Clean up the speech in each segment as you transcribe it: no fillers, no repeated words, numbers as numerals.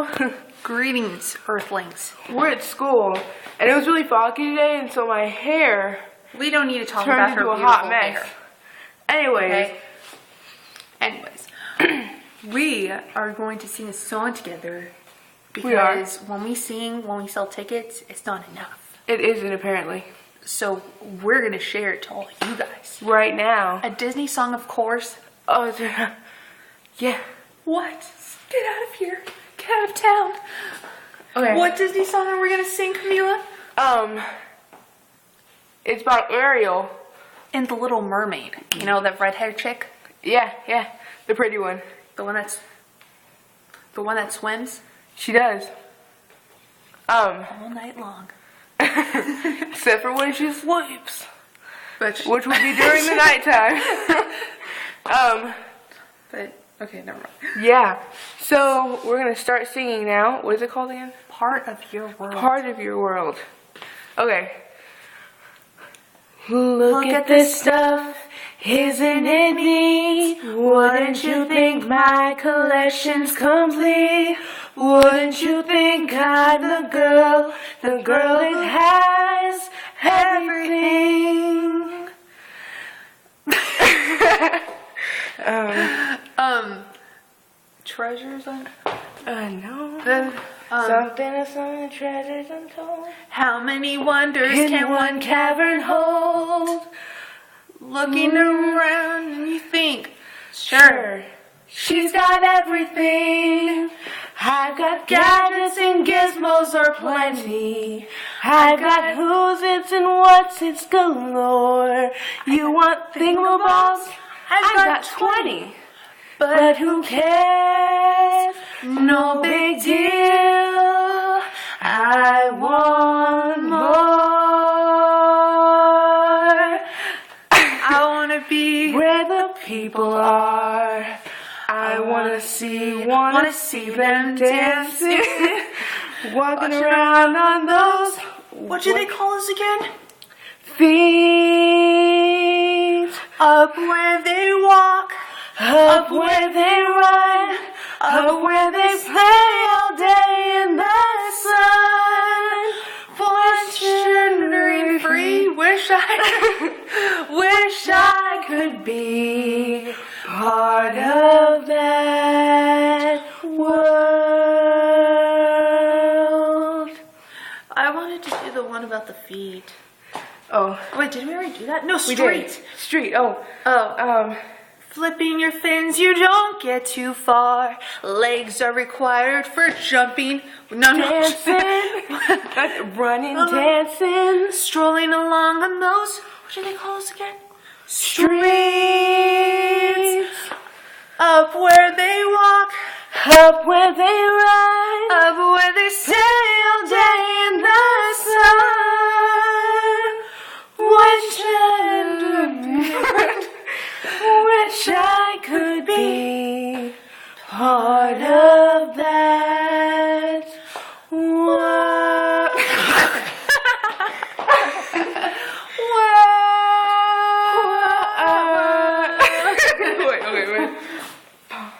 Hello. Greetings, Earthlings. We're at school, and it was really foggy today, and so my hair We don't need to talk turned about her into a beautiful hot mess. hair. Anyways, Anyways, we are going to sing a song together We are. because when we sell tickets, it's not enough. it isn't apparently. So we're gonna share it to all you guys. Right now. A Disney song, of course. Oh, yeah. What? Get out of here. Get out of town. Okay. What Disney song are we gonna sing, Camila? It's by Ariel. And The Little Mermaid. You know, that red-haired chick? Yeah, the pretty one. The one that swims She does. all night long. Except for when she sleeps, But which would be during the nighttime. But okay, never mind. Yeah. So we're gonna start singing now. What is it called again? Part of your world. Part of your world. Okay. Look at this stuff, isn't it neat? Wouldn't you think my collection's complete? Wouldn't you think I'm the girl that has everything? Treasures on. No. Something, treasures untold. How many wonders In can one cavern hold. looking around and you think, Sure, she's got everything. I've got gadgets and gizmos are plenty. I've got who's its and what's its galore. You want thingamabobs? I've got 20. But who cares? No big deal. I want more. I wanna be Where the people are, I wanna see them dancing, walking around on those. What do they call us again? Feet, Up where they walk. up where they run, up where they play all day in the sun. Fortune free, Wish I could be part of that world. I wanted to do the one about the feet. Oh, Wait, did we already do that? No, we street. did. Street. Oh, Oh. Flipping your fins, you don't get too far. Legs are required for jumping. No. dancing, running, dancing, Strolling along on those. What do they call us again? streets, Up where they walk. up where they run, Up where they stay all day in the sun. Wish I could be part of that world. Wait.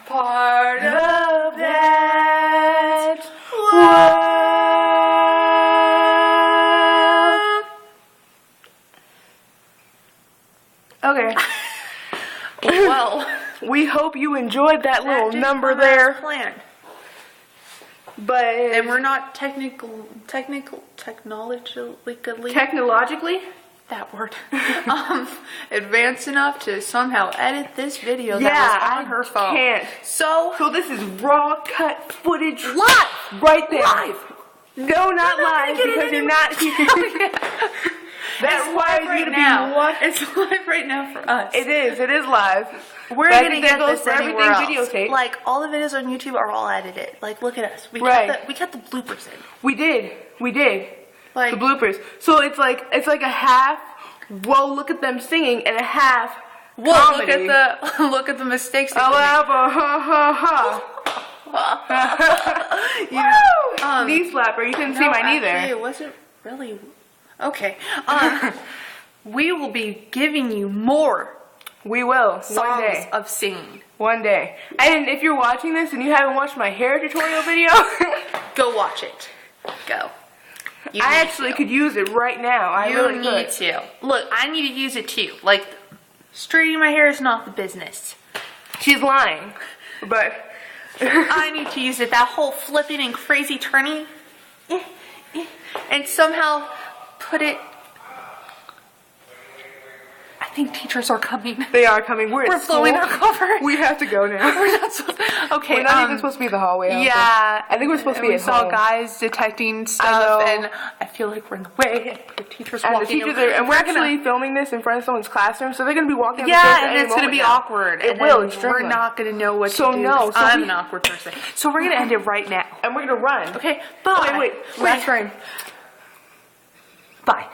Part of Of that world. Okay. well, We hope you enjoyed that little didn't number come as there, planned. but And we're not technologically technologically, that word advanced enough to somehow edit this video yeah, that was on I her phone. can't. So So this is raw cut footage, live, right there. live. No, not We're not live gonna get because it you're not here. That requires you to be what? It's live right now for us. It is live. We're But I gonna think get that goes this for anywhere everything else. videotaped. Like all the videos on YouTube are all edited. Like look at us. We Right. kept the bloopers in. We did. Like The bloopers. So it's like a half. Whoa, look at them singing, and a half. Whoa, comedy. look at the mistakes. Oh, that ha we made. ha. Knee slapper. You couldn't see my knee actually, there. it wasn't really okay. We will be giving you more We will. One songs day. of singing. One day. And if you're watching this and you haven't watched my hair tutorial video, Go watch it. Go. You I need actually to. could use it right now. I You really need could. to. Look, I need to use it too. Like, straightening my hair is not the business. She's lying. But I need to use it. That whole flipping and crazy turning. And somehow put it. I think teachers are coming. they are coming. We're at blowing school. our cover. We have to go now. We're not supposed, okay, We're not even supposed to be in the hallway. I don't think. Yeah, I think we're supposed to be we at saw home. guys detecting I stuff, know. and I feel like we're in the way. And the teachers And the walking. teachers are, and we're actually filming this in front of someone's classroom, so they're going to be walking. yeah, up the stairs at and any it's gonna moment be now. awkward. It and will. then Extremely. We're not gonna know what So to do. no, 'cause so I'm we- an awkward person. So we're gonna end it right now. And we're going to run. Okay, bye. Wait. Last frame. Bye.